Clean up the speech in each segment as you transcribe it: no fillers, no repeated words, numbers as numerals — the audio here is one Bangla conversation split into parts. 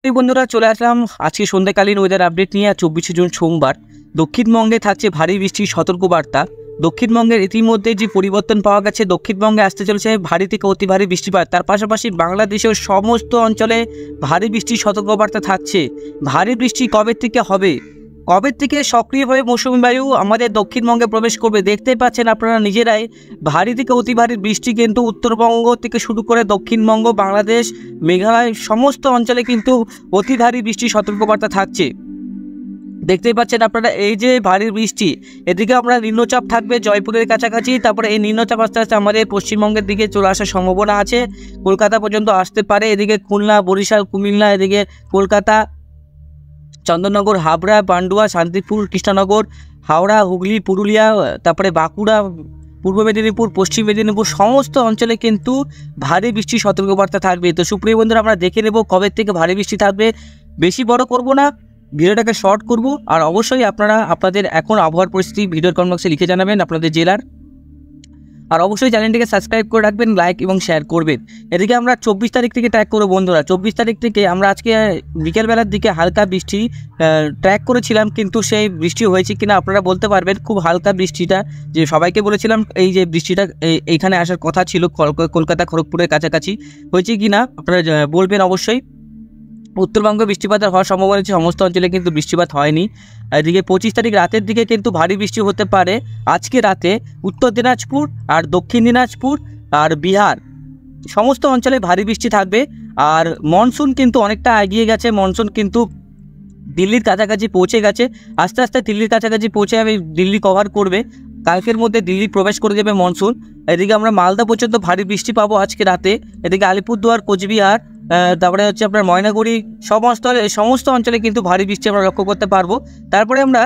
এই বন্ধুরা চলে আসলাম আজকে সন্ধ্যাকালীন ওয়েদার আপডেট নিয়ে। 24 জুন সোমবার দক্ষিণবঙ্গে থাকছে ভারী বৃষ্টির সতর্কবার্তা। দক্ষিণবঙ্গের ইতিমধ্যে যে পরিবর্তন পাওয়া গেছে, দক্ষিণবঙ্গে আসতে চলেছে ভারী থেকে অতি ভারী বৃষ্টিপাত। তার পাশাপাশি বাংলাদেশের সমস্ত অঞ্চলে ভারী বৃষ্টির সতর্কবার্তা থাকছে। ভারী বৃষ্টি কবে থেকে হবে, কবে থেকে সক্রিয়ভাবে মৌসুমী বায়ু আমাদের দক্ষিণবঙ্গে প্রবেশ করবে দেখতেই পাচ্ছেন আপনারা নিজেরাই। ভারী থেকে অতি ভারী বৃষ্টি কিন্তু উত্তরবঙ্গ থেকে শুরু করে দক্ষিণবঙ্গ, বাংলাদেশ, মেঘালয় সমস্ত অঞ্চলে কিন্তু অতি ভারী বৃষ্টির সতর্কবার্তা থাকছে। দেখতেই পাচ্ছেন আপনারা এই যে ভারী বৃষ্টি, এদিকে আমরা নিম্নচাপ থাকবে জয়পুরের কাছাকাছি, তারপরে এই নিম্নচাপ আস্তে আস্তে আমাদের পশ্চিমবঙ্গের দিকে চলে আসার সম্ভাবনা আছে, কলকাতা পর্যন্ত আসতে পারে। এদিকে খুলনা, বরিশাল, কুমিল্লা, এদিকে কলকাতা, চন্দননগর, হাবড়া, পান্ডুয়া, শান্তিপুর, কৃষ্ণনগর, হাওড়া, হুগলি, পুরুলিয়া, তারপরে বাঁকুড়া, পূর্ব মেদিনীপুর, পশ্চিম মেদিনীপুর সমস্ত অঞ্চলে কিন্তু ভারী বৃষ্টির সতর্কবার্তা থাকবে। তো সুপ্রিয় বন্ধুরা, আমরা দেখে নেব কবে থেকে ভারী বৃষ্টি থাকবে। বেশি বড় করব না, ভিডিওটাকে শর্ট করব। আর অবশ্যই আপনারা আপনাদের এখন আবহাওয়ার পরিস্থিতি ভিডিওর কমেন্ট বক্সে লিখে জানাবেন আপনাদের জেলার। আর অবশ্যই চ্যানেলটিকে সাবস্ক্রাইব করে রাখবেন, লাইক এবং শেয়ার করবেন। এদিকে আমরা 24 তারিখ থেকে ট্র্যাক করবো বন্ধুরা। 24 তারিখ থেকে আমরা আজকে বিকেলবেলার দিকে হালকা বৃষ্টি ট্র্যাক করেছিলাম, কিন্তু সেই বৃষ্টি হয়েছে কিনা আপনারা বলতে পারবেন। খুব হালকা বৃষ্টিটা, যে সবাইকে বলেছিলাম এই যে বৃষ্টিটা এইখানে আসার কথা ছিল কলকাতা খড়গপুরের কাছাকাছি, হয়েছে কিনা আপনারা বলবেন অবশ্যই। উত্তরবঙ্গে বৃষ্টিপাত হওয়ার সম্ভাবনা আছে, সমস্ত অঞ্চলে কিন্তু বৃষ্টিপাত হয়নি। এদিকে 25 তারিখ রাতের দিকে কিন্তু ভারী বৃষ্টি হতে পারে। আজকে রাতে উত্তর দিনাজপুর আর দক্ষিণ দিনাজপুর আর বিহার সমস্ত অঞ্চলে ভারী বৃষ্টি থাকবে। আর মনসুন কিন্তু অনেকটা এগিয়ে গেছে, মনসুন কিন্তু দিল্লির কাছাকাছি পৌঁছে গেছে। আস্তে আস্তে দিল্লির কাছাকাছি পৌঁছে যাবে, দিল্লি কভার করবে। কালকের মধ্যে দিল্লি প্রবেশ করে যাবে মনসুন। এদিকে আমরা মালদা পর্যন্ত ভারী বৃষ্টি পাবো আজকে রাতে। এদিকে আলিপুরদুয়ার, কোচবিহার, তারপরে হচ্ছে আপনার ময়নাগুড়ি সমস্ত অঞ্চলে কিন্তু ভারী বৃষ্টি আমরা লক্ষ্য করতে পারবো। তারপরে আমরা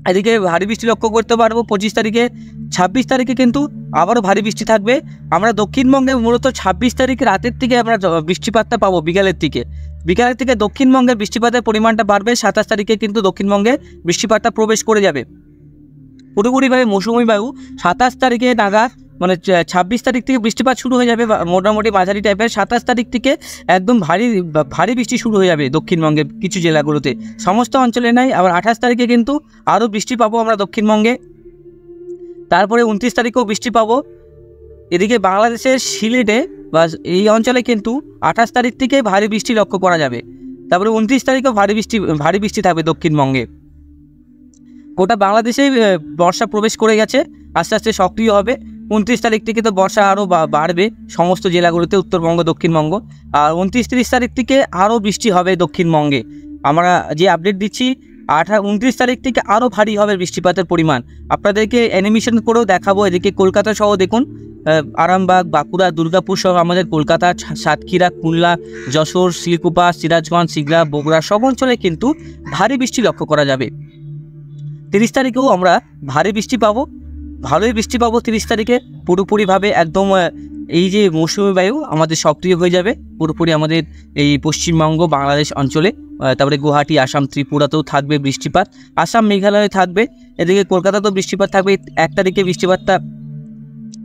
এদিকে ভারী বৃষ্টি লক্ষ্য করতে পারবো 25 তারিখে। 26 তারিখে কিন্তু আবারও ভারী বৃষ্টি থাকবে। আমরা দক্ষিণবঙ্গে মূলত 26 তারিখ রাতের থেকে আমরা বৃষ্টিপাতটা পাবো বিকালের থেকে দক্ষিণবঙ্গের বৃষ্টিপাতের পরিমাণটা বাড়বে। 27 তারিখে কিন্তু দক্ষিণবঙ্গে বৃষ্টিপাতটা প্রবেশ করে যাবে পুরোপুরিভাবে মৌসুমী বায়ু। 27 তারিখে নাগাদ মানে 26 তারিখ থেকে বৃষ্টিপাত শুরু হয়ে যাবে মোটামুটি মাঝারি টাইপের। 27 তারিখ থেকে একদম ভারী বৃষ্টি শুরু হয়ে যাবে দক্ষিণবঙ্গের কিছু জেলাগুলোতে, সমস্ত অঞ্চলে নাই। আবার 28 তারিখে কিন্তু আরও বৃষ্টি পাবো আমরা দক্ষিণবঙ্গে। তারপরে 29 তারিখেও বৃষ্টি পাবো। এদিকে বাংলাদেশের সিলেটে বা এই অঞ্চলে কিন্তু 28 তারিখ থেকে ভারী বৃষ্টি লক্ষ্য করা যাবে। তারপরে 29 তারিখেও ভারী বৃষ্টি থাকবে দক্ষিণবঙ্গে। গোটা বাংলাদেশে বর্ষা প্রবেশ করে গেছে, আস্তে আস্তে সক্রিয় হবে। 29 তারিখ থেকে তো বর্ষা আরও বাড়বে সমস্ত জেলাগুলোতে, উত্তরবঙ্গ, দক্ষিণবঙ্গ। আর 29-30 তারিখ থেকে আরও বৃষ্টি হবে দক্ষিণবঙ্গে। আমরা যে আপডেট দিচ্ছি 29 তারিখ থেকে আরও ভারী হবে বৃষ্টিপাতের পরিমাণ। আপনাদেরকে অ্যানিমেশন করেও দেখাবো। এদিকে কলকাতা সহ দেখুন, আরামবাগ, বাঁকুড়া, দুর্গাপুর সহ আমাদের কলকাতা, সাতক্ষীরা, খুলনা, যশোর, শিলকুপা, সিরাজগঞ্জ, সিগড়া, বগুড়া সব অঞ্চলে কিন্তু ভারী বৃষ্টি লক্ষ্য করা যাবে। 30 তারিখেও আমরা ভারী বৃষ্টি পাবো, ভালোই বৃষ্টি পাবো 30 তারিখে। পুরোপুরিভাবে একদম এই যে মৌসুমী বায়ু আমাদের সক্রিয় হয়ে যাবে পুরোপুরি আমাদের এই পশ্চিমবঙ্গ, বাংলাদেশ অঞ্চলে। তারপরে গুয়াহাটি, আসাম, ত্রিপুরাতেও থাকবে বৃষ্টিপাত, আসাম, মেঘালয়ে থাকবে। এদিকে কলকাতাতেও বৃষ্টিপাত থাকবে। 1 তারিখে বৃষ্টিপাতটা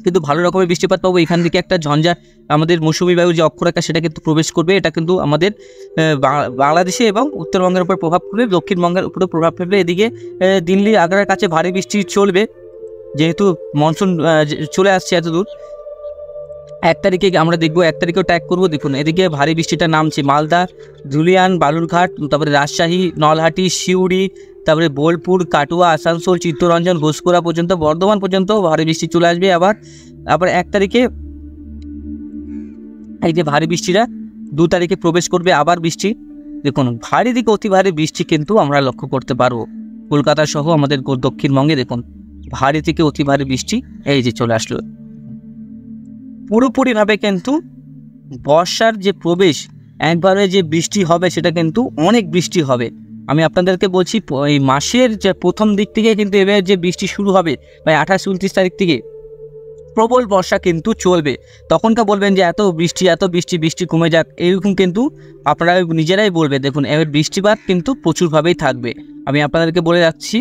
কিন্তু ভালো রকমের বৃষ্টিপাত পাবো। এখান থেকে একটা ঝঞ্ঝা আমাদের মৌসুমী বায়ুর যে অক্ষরেখা সেটা কিন্তু প্রবেশ করবে। এটা কিন্তু আমাদের বাংলাদেশে এবং উত্তরবঙ্গের উপর প্রভাব পড়বে, দক্ষিণবঙ্গের উপরে প্রভাব ফেলবে। এদিকে দিল্লি, আগ্রার কাছে ভারী বৃষ্টি চলবে, যেহেতু মনসুন চলে আসছে এত দূর। 1 তারিখে আমরা দেখবো, 1 তারিখেও ট্র্যাক করবো। দেখুন এদিকে ভারী বৃষ্টিটা নামছে মালদা, ধুলিয়ান, বালুরঘাট, তারপরে রাজশাহী, নলহাটি, সিউড়ি, তারপরে বোলপুর, কাটুয়া, আসানসোল, চিত্তরঞ্জন, ঘোষকরা পর্যন্ত, বর্ধমান পর্যন্ত ভারী বৃষ্টি চলে আসবে। আবার 1 তারিখে এই যে ভারী বৃষ্টিটা 2 তারিখে প্রবেশ করবে আবার বৃষ্টি। দেখুন ভারী দিকে অতি ভারী বৃষ্টি কিন্তু আমরা লক্ষ্য করতে পারবো কলকাতা সহ আমাদের দক্ষিণবঙ্গে। দেখুন ভারী থেকে অতি ভারী বৃষ্টি এই যে চলে আসলো। পুরোপুরিভাবে কিন্তু বর্ষার যে প্রবেশ, একবারে যে বৃষ্টি হবে সেটা কিন্তু অনেক বৃষ্টি হবে। আমি আপনাদেরকে বলছি এই মাসের যে প্রথম দিক থেকে কিন্তু এবার যে বৃষ্টি শুরু হবে, প্রায় 28-29 তারিখ থেকে প্রবল বর্ষা কিন্তু চলবে। তখনকার বলবেন যে এত বৃষ্টি কমে যাক, এরকম কিন্তু আপনারা নিজেরাই বলবে। দেখুন এবার বৃষ্টিপাত কিন্তু প্রচুরভাবেই থাকবে। আমি আপনাদেরকে বলে রাখছি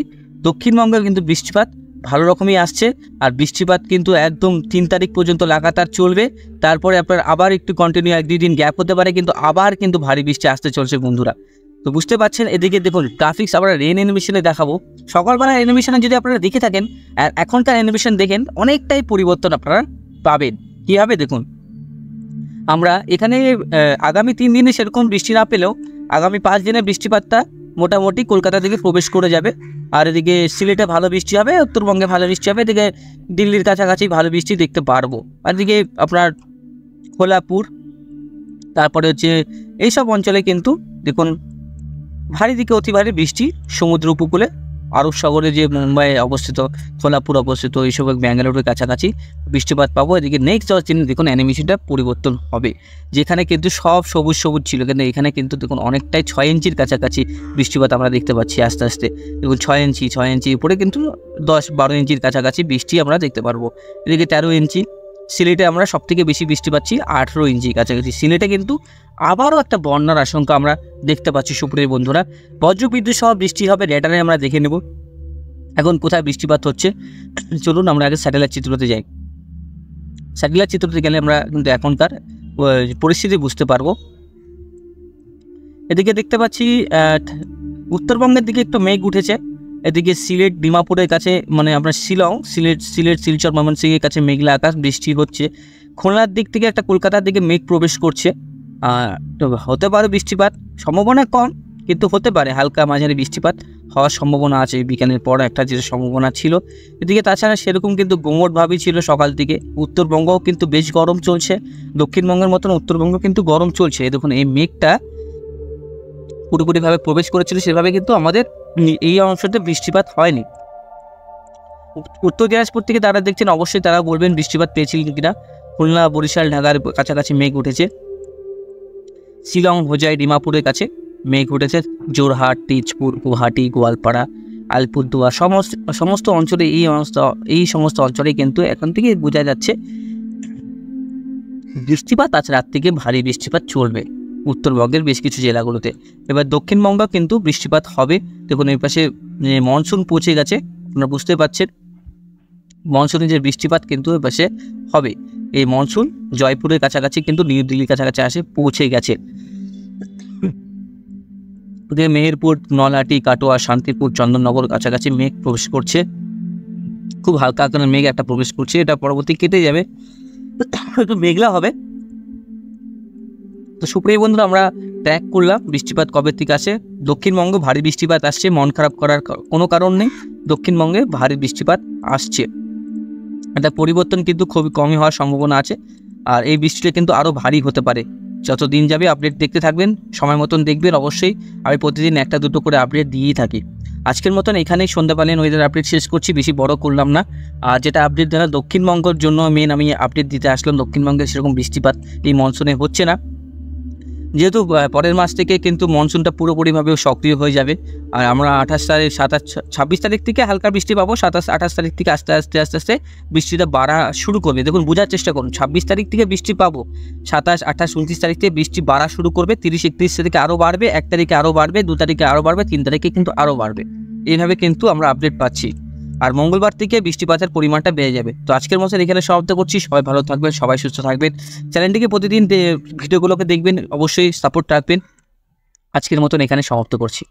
দক্ষিণবঙ্গের কিন্তু বৃষ্টিপাত ভালো রকমই আসছে। আর বৃষ্টিপাত কিন্তু একদম 3 তারিখ পর্যন্ত লাগাতার চলবে। তারপরে আপনার আবার একটু কন্টিনিউ 1-2 দিন গ্যাপ হতে পারে, কিন্তু আবার কিন্তু ভারী বৃষ্টি আসতে চলছে বন্ধুরা। তো বুঝতে পারছেন, এদিকে দেখুন গ্রাফিক্স আমরা রেন অ্যানিমেশনে দেখাবো। সকালবেলার অ্যানিমেশনে যদি আপনারা দেখে থাকেন আর এখনকার অ্যানিমেশন দেখেন, অনেকটাই পরিবর্তন আপনারা পাবেন। কীভাবে দেখুন, আমরা এখানে আগামী 3 দিনে সেরকম বৃষ্টি না পেলেও আগামী 5 দিনে বৃষ্টিপাতটা মোটামুটি কলকাতা থেকে প্রবেশ করে যাবে। আর এদিকে সিলেটে ভালো বৃষ্টি হবে, উত্তরবঙ্গে ভালো বৃষ্টি হবে, এদিকে দিল্লির কাছাকাছি ভালো বৃষ্টি দেখতে পারবো। আর এদিকে আপনার কোলাপুর, তারপরে হচ্ছে এইসব অঞ্চলে কিন্তু দেখুন ভারী থেকে অতি ভারী বৃষ্টি। সমুদ্র উপকূলে আরব সাগরে যে মুম্বাই অবস্থিত, কোলাপুর অবস্থিত, এইসব ব্যাঙ্গালোরের কাছাকাছি বৃষ্টিপাত পাবো। এদিকে নেক্সট যাওয়ার চিহ্ন দেখুন অ্যানিমেশনটা পরিবর্তন হবে। যেখানে কিন্তু সব সবুজ সবুজ ছিল, কিন্তু এখানে কিন্তু দেখুন অনেকটাই 6 ইঞ্চির কাছাকাছি বৃষ্টিপাত আমরা দেখতে পাচ্ছি আস্তে আস্তে। দেখুন 6 ইঞ্চি উপরে কিন্তু 10-12 ইঞ্চির কাছাকাছি বৃষ্টি আমরা দেখতে পারবো। এদিকে 13 ইঞ্চি। সিলেটে আমরা সবথেকে বেশি বৃষ্টি পাচ্ছি 18 ইঞ্চি কাছাকাছি। সিলেটে কিন্তু আবারও একটা বন্যার আশঙ্কা আমরা দেখতে পাচ্ছি সুপ্রিয় বন্ধুরা। বজ্রবিদ্যুৎ সহ বৃষ্টি হবে, রেডারে আমরা দেখে নেব এখন কোথায় বৃষ্টিপাত হচ্ছে। চলুন আমরা আগে স্যাটেলাইট চিত্রতে যাই। স্যাটেলাইট চিত্রতে গেলে আমরা কিন্তু এখনকার পরিস্থিতি বুঝতে পারবো। এদিকে দেখতে পাচ্ছি উত্তরবঙ্গের দিকে একটু মেঘ উঠেছে। এদিকে সিলেট ডিমাপুরের কাছে, মানে আপনার শিলং, সিলেট শিলচর ময়মনসিংহের কাছে মেঘলা আকাশ, বৃষ্টি হচ্ছে। খুলনার দিক থেকে একটা কলকাতার দিকে মেঘ প্রবেশ করছে। তো হতে পারে বৃষ্টিপাত, সম্ভাবনা কম, কিন্তু হতে পারে হালকা মাঝারি বৃষ্টিপাত হওয়ার সম্ভাবনা আছে বিকালের পর একটা যেটা সম্ভাবনা ছিল। এদিকে তাছাড়া সেরকম কিন্তু গুমোটভাবেই ছিল সকাল থেকে। উত্তরবঙ্গও কিন্তু বেশ গরম চলছে, দক্ষিণবঙ্গের মতন উত্তরবঙ্গ কিন্তু গরম চলছে। দেখুন এই মেঘটা পুরোপুরিভাবে প্রবেশ করেছিল, সেভাবে কিন্তু আমাদের এই অংশতে বৃষ্টিপাত হয়নি। উত্তর দিনাজপুর থেকে তারা দেখছেন, অবশ্যই তারা বলবেন বৃষ্টিপাত পেয়েছিলেন কিনা। খুলনা, বরিশাল, ঢাকার কাছাকাছি মেঘ উঠেছে। শিলং, হোজাই, ডিমাপুরের কাছে মেঘ উঠেছে। জোরহাট, তেজপুর, গুয়াহাটি, গোয়ালপাড়া, আলিপুরদুয়ার সমস্ত অঞ্চলে এই সমস্ত অঞ্চলে কিন্তু এখন থেকে বোঝা যাচ্ছে বৃষ্টিপাত আজ রাত থেকে ভারী বৃষ্টিপাত চলবে উত্তরবঙ্গের বেশ কিছু জেলাগুলোতে। এবার দক্ষিণবঙ্গ কিন্তু বৃষ্টিপাত হবে। দেখুন এই পাশে মনসুন পৌঁছে গেছে, আপনারা বুঝতে পারছেন মনসুনের যে বৃষ্টিপাত কিন্তু এ পাশে হবে। এই মনসুন জয়পুরের কাছাকাছি কিন্তু নিউ দিল্লির কাছাকাছি পৌঁছে গেছে। মেহেরপুর, নলহাটি, কাটোয়া, শান্তিপুর, চন্দননগর কাছাকাছি মেঘ প্রবেশ করছে। খুব হালকা আকারের মেঘ একটা প্রবেশ করছে, এটা পরবর্তী কেটে যাবে, একটু মেঘলা হবে। তো সুপ্রিয় বন্ধুরা, আমরা ট্র্যাক করলাম বৃষ্টিপাত কবে থেকে আসে। দক্ষিণবঙ্গে ভারী বৃষ্টিপাত আসছে, মন খারাপ করার কোনো কারণ নেই। দক্ষিণবঙ্গে ভারী বৃষ্টিপাত আসছে, এটা পরিবর্তন কিন্তু খুবই কমই হওয়ার সম্ভাবনা আছে। আর এই বৃষ্টিটা কিন্তু আরও ভারী হতে পারে। যত দিন যাবে আপডেট দেখতে থাকবেন, সময় মতন দেখবেন অবশ্যই। আমি প্রতিদিন 1-2 করে আপডেট দিয়েই থাকি। আজকের মতন এখানেই সন্ধ্যাকালীন ওয়েদার আপডেট শেষ করছি, বেশি বড় করলাম না। আর যেটা আপডেট দেওয়া দক্ষিণবঙ্গের জন্য মেন আমি আপডেট দিতে আসলাম। দক্ষিণবঙ্গে সেরকম বৃষ্টিপাত এই মনসুনে হচ্ছে না, যেহেতু পরের মাস থেকে কিন্তু মনসুনটা পুরোপুরিভাবে সক্রিয় হয়ে যাবে। আর আমরা 26 তারিখ থেকে হালকা বৃষ্টি পাবো। 27-28 তারিখ থেকে আস্তে আস্তে বৃষ্টিটা বাড়া শুরু করবে। দেখুন বোঝার চেষ্টা করুন, 26 তারিখ থেকে বৃষ্টি পাবো, 27, 28, 29 তারিখ থেকে বৃষ্টি বাড়া শুরু করবে। 30, 31 তারিখে আরও বাড়বে, 1 তারিখে আরও বাড়বে, 2 তারিখে আরও বাড়বে, 3 তারিখে কিন্তু আরও বাড়বে। এইভাবে কিন্তু আমরা আপডেট পাচ্ছি। আর মঙ্গলবার থেকে বৃষ্টিপাতের পরিমাণটা বেড়ে যাবে। তো আজকের মতো এখানে সমাপ্ত করছি। সবাই ভালো থাকবেন, সবাই সুস্থ থাকবেন। চ্যানেলটিকে প্রতিদিন ভিডিওগুলোকে দেখবেন, অবশ্যই সাপোর্ট রাখবেন। আজকের মতন এখানে সমাপ্ত করছি।